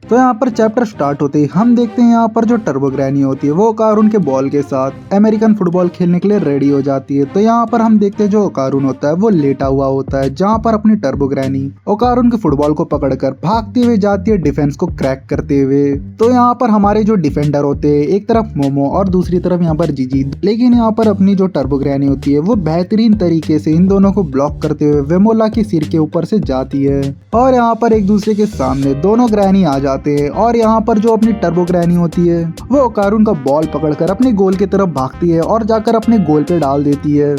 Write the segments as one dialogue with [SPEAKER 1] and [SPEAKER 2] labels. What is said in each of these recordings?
[SPEAKER 1] तो यहाँ पर चैप्टर स्टार्ट होते ही हम देखते हैं यहाँ पर जो टर्बो ग्रैनी होती है वो ओकारुन के बॉल के साथ अमेरिकन फुटबॉल खेलने के लिए रेडी हो जाती है। तो यहाँ पर हम देखते हैं जो ओकारुन होता है वो लेटा हुआ होता है, जहाँ पर अपनी टर्बो ग्रैनी ओकारुन के फुटबॉल को पकड़कर भागते हुए जाती है डिफेंस को क्रैक करते हुए। तो यहाँ पर हमारे जो डिफेंडर होते हैं, एक तरफ मोमो और दूसरी तरफ यहाँ पर जीजी, लेकिन यहाँ पर अपनी जो टर्बो ग्रैनी होती है वो बेहतरीन तरीके से इन दोनों को ब्लॉक करते हुए वेमोला के सिर के ऊपर से जाती है और यहाँ पर एक दूसरे के सामने दोनों ग्रैनी आ जाते हैं। और यहाँ पर जो अपनी टर्बो ग्रैनी होती है वो ओकारुन का बॉल पकड़कर अपने गोल की तरफ भागती है और जाकर अपने गोल पे डाल देती है,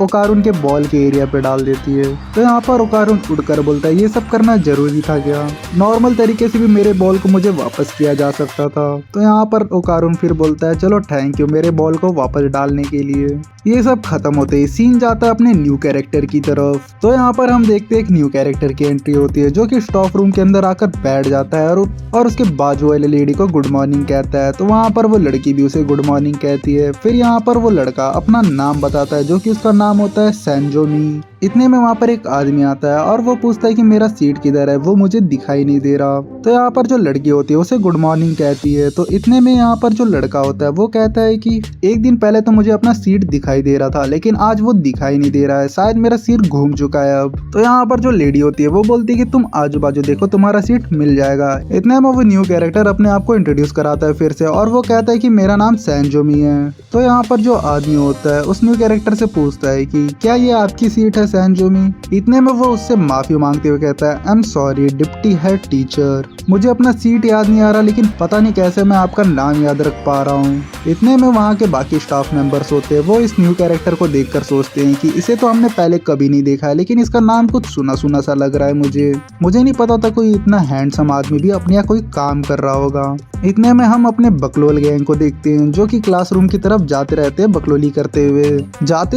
[SPEAKER 1] ओकारुन के बॉल के एरिया पे डाल देती है। तो यहाँ पर ओकारुन उड़कर बोलता है ये सब करना जरूरी था क्या? नॉर्मल तरीके से भी मेरे बॉल को मुझे वापस किया जा सकता था। तो यहाँ पर ओकारुन फिर बोलता है चलो थैंक यू मेरे बॉल को वापस डालने के लिए। ये सब खत्म होते ही सीन जाता है अपने न्यू कैरेक्टर की तरफ। तो यहाँ पर हम देखते हैं एक न्यू कैरेक्टर की एंट्री होती है जो कि स्टाफ रूम के अंदर आकर बैठ जाता है और उसके बाजू वाले लेडी को गुड मॉर्निंग कहता है। तो वहाँ पर वो लड़की भी उसे गुड मॉर्निंग कहती है। फिर यहाँ पर वो लड़का अपना नाम बताता है जो कि उसका नाम होता है सैनजोमी। इतने में वहाँ पर एक आदमी आता है और वो पूछता है कि मेरा सीट किधर है, वो मुझे दिखाई नहीं दे रहा। तो यहाँ पर जो लड़की होती है उसे गुड मॉर्निंग कहती है। तो इतने में यहाँ पर जो लड़का होता है वो कहता है कि एक दिन पहले तो मुझे अपना सीट दिखाई दे रहा था लेकिन आज वो दिखाई नहीं दे रहा है, शायद मेरा सिर घूम चुका है अब। तो यहाँ पर जो लेडी होती है वो बोलती है कि तुम आजू बाजू देखो तुम्हारा सीट मिल जाएगा। इतने में वो न्यू कैरेक्टर अपने आप को इंट्रोड्यूस कराता है फिर से और वो कहता है कि मेरा नाम सैनजोमी है। तो यहाँ पर जो आदमी होता है उस न्यू कैरेक्टर से पूछता है कि क्या ये आपकी सीट है सैनजोमी? इतने में वो उससे माफी मांगते हुए कहता है I am sorry deputy head teacher, मुझे अपना सीट याद नहीं आ रहा लेकिन पता नहीं कैसे मैं आपका नाम याद रख पा रहा हूँ। इतने में वहाँ के बाकी स्टाफ मेंबर्स होते हैं वो इस न्यू कैरेक्टर को देखकर सोचते हैं कि इसे तो हमने पहले कभी नहीं देखा है लेकिन इसका नाम कुछ सुना सुना सा लग रहा है मुझे नहीं पता था कोई इतना हैंडसम आदमी भी अपने यहाँ कोई काम कर रहा होगा। इतने में हम अपने बकलोल गैंग को देखते हैं जो कि क्लासरूम की तरफ जाते रहते हैं बकलोली करते हुए।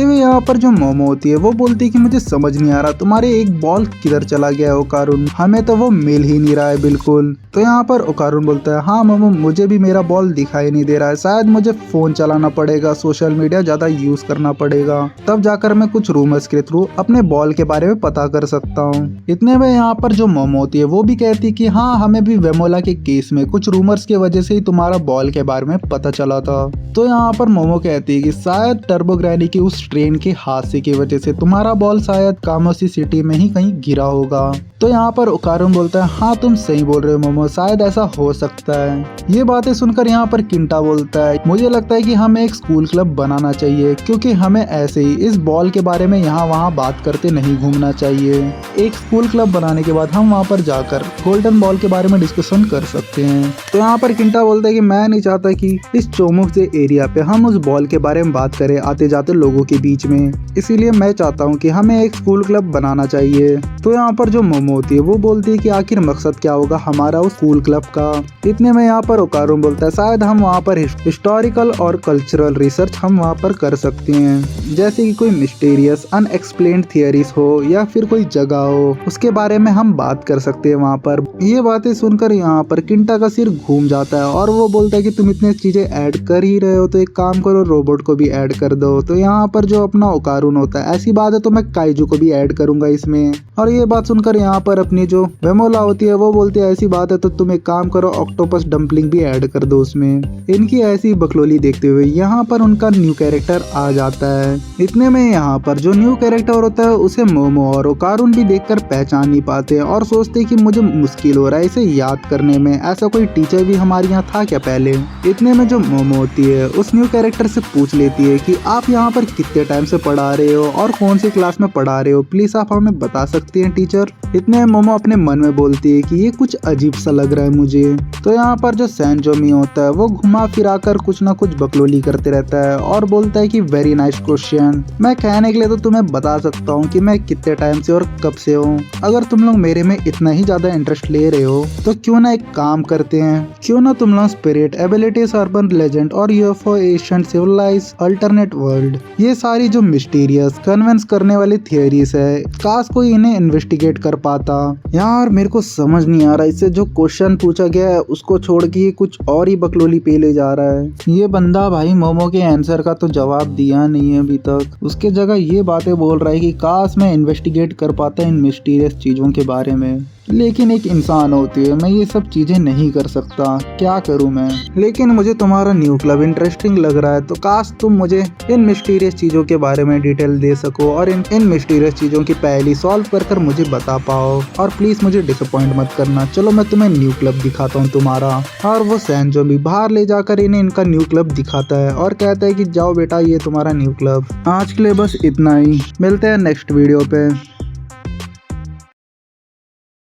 [SPEAKER 1] यहाँ पर जो मोमो होती है वो बोलती है कि मुझे समझ नहीं आ रहा तुम्हारे एक बॉल किधर चला गया है ओकारुन, हमें तो वो मिल ही नहीं रहा है बिल्कुल। तो यहाँ पर ओकारुन बोलता है हाँ मोमो मुझे भी मेरा बॉल दिखाई नहीं दे रहा है, शायद मुझे फोन चलाना पड़ेगा, सोशल मीडिया ज्यादा यूज करना पड़ेगा, तब जाकर मैं कुछ रूमर्स के थ्रू अपने बॉल के बारे में पता कर सकता हूँ। इतने में यहाँ पर जो मोमो होती है वो भी कहती है कि हाँ हमें भी वेमोला के केस में कुछ रूमर्स की वजह से ही तुम्हारा बॉल के बारे में पता चला था। तो यहाँ पर मोमो कहती है कि शायद टर्बो ग्रैनी की उस ट्रेन के हादसे की वजह से तुम्हारा बॉल शायद कामोसी सिटी में ही कहीं गिरा होगा। तो यहाँ पर ओकारुन बोलता है हाँ तुम सही बोल रहे हो मोमो, शायद ऐसा हो सकता है। ये बातें सुनकर यहाँ पर किंटा बोलता है मुझे लगता है कि हमें एक स्कूल क्लब बनाना चाहिए क्योंकि हमें ऐसे ही इस बॉल के बारे में यहाँ वहाँ बात करते नहीं घूमना चाहिए। एक स्कूल क्लब बनाने के बाद हम वहाँ पर जाकर गोल्डन बॉल के बारे में डिस्कशन कर सकते हैं। तो यहाँ पर किंटा बोलता है कि मैं नहीं चाहता कि इस चोमुक्से एरिया पे हम उस बॉल के बारे में बात करें आते जाते लोगों के बीच में, इसीलिए मैं चाहता हूँ कि हमें एक स्कूल क्लब बनाना चाहिए। तो यहाँ पर जो मोमो होती है वो बोलती है कि आखिर मकसद क्या होगा हमारा उस स्कूल क्लब का। इतने में यहाँ पर ओकारुन बोलता है शायद हम वहाँ पर हिस्टोरिकल और कल्चरल रिसर्च हम वहाँ पर कर सकते हैं, जैसे कि कोई मिस्टीरियस अनएक्सप्लेन्ड थियरीज हो या फिर कोई जगह हो उसके बारे में हम बात कर सकते हैं वहाँ पर। ये बातें सुनकर यहाँ पर किंटा का सिर घूम जाता है और वो बोलता है कि तुम इतनी चीजें ऐड कर ही रहे हो तो एक काम करो रोबोट को भी ऐड कर दो। तो यहाँ पर जो अपना ओकारुन होता है ऐसी बात है तो मैं काइजू को भी ऐड करूंगा इसमें। और ये बात सुनकर यहाँ पर अपनी जो वेमोला होती है वो बोलती है ऐसी बात है तो तुम एक काम करो ऑक्टोपस डम्पलिंग भी ऐड कर दो उसमें। इनकी ऐसी बकलोली देखते हुए यहाँ पर उनका न्यू कैरेक्टर आ जाता है। इतने में यहाँ पर जो न्यू कैरेक्टर होता है उसे मोमो और ओकारुन भी देखकर पहचान नहीं पाते और सोचते कि मुझे मुश्किल हो रहा है इसे याद करने में, ऐसा कोई टीचर भी हमारे यहाँ था क्या पहले। इतने में जो मोमो होती है उस न्यू कैरेक्टर से पूछ लेती है कि आप यहाँ पर कितने टाइम से पढ़ा रहे हो और कौन सी क्लास में पढ़ा रहे हो, प्लीज आप हमें बता सकते हैं टीचर। इतने में मोमो अपने मन में बोलती है कि ये कुछ अजीब सा लग रहा है मुझे। तो यहाँ पर जो सैनजोमी होता है वो घुमा फिरा कर कुछ ना कुछ बकलोली करते रहता है और बोलता है कि वेरी नाइस क्वेश्चन, मैं कहने के लिए तो तुम्हें बता सकता हूँ कि मैं कितने टाइम से और कब से हूँ। अगर तुम लोग मेरे में इतना ही ज्यादा इंटरेस्ट ले रहे हो तो क्यों ना एक काम करते हैं, क्यों ना तुम लोग स्पिरिट एबिलिटीज अर्बन लेजेंड और UFO ancient civilize alternate world ये सारी जो मिस्टीरियस कन्विंस करने वाली थियरीज है काश कोई इन्हें इन्वेस्टिगेट कर पाता। यार मेरे को समझ नहीं आ रहा इससे जो क्वेश्चन पूछा गया है उसको छोड़ के कुछ और ही बकलोली पे ले जा रहा है। ये बंदा भाई मोमो के आंसर का तो जवाब दिया नहीं है अभी तक, उसके जगह ये बातें बोल रहा है कि काश मैं इन्वेस्टिगेट कर पाता इन मिस्टीरियस चीजों के बारे में। लेकिन एक इंसान होती है, मैं ये सब चीजें नहीं कर सकता, क्या करूं मैं। लेकिन मुझे तुम्हारा न्यू क्लब इंटरेस्टिंग लग रहा है, तो काश तुम मुझे इन मिस्टीरियस चीजों के बारे में डिटेल दे सको और इन मिस्टीरियस चीजों की पहली सॉल्व कर मुझे बता पाओ। और प्लीज मुझे डिसअपॉइंट मत करना। चलो मैं तुम्हें न्यू क्लब दिखाता हूँ तुम्हारा। और वो सैनजो भी बाहर ले जाकर इन्हें इनका न्यू क्लब दिखाता है और कहता है कि जाओ बेटा, ये तुम्हारा न्यू क्लब। आज के लिए बस इतना ही, मिलते हैं नेक्स्ट वीडियो पे।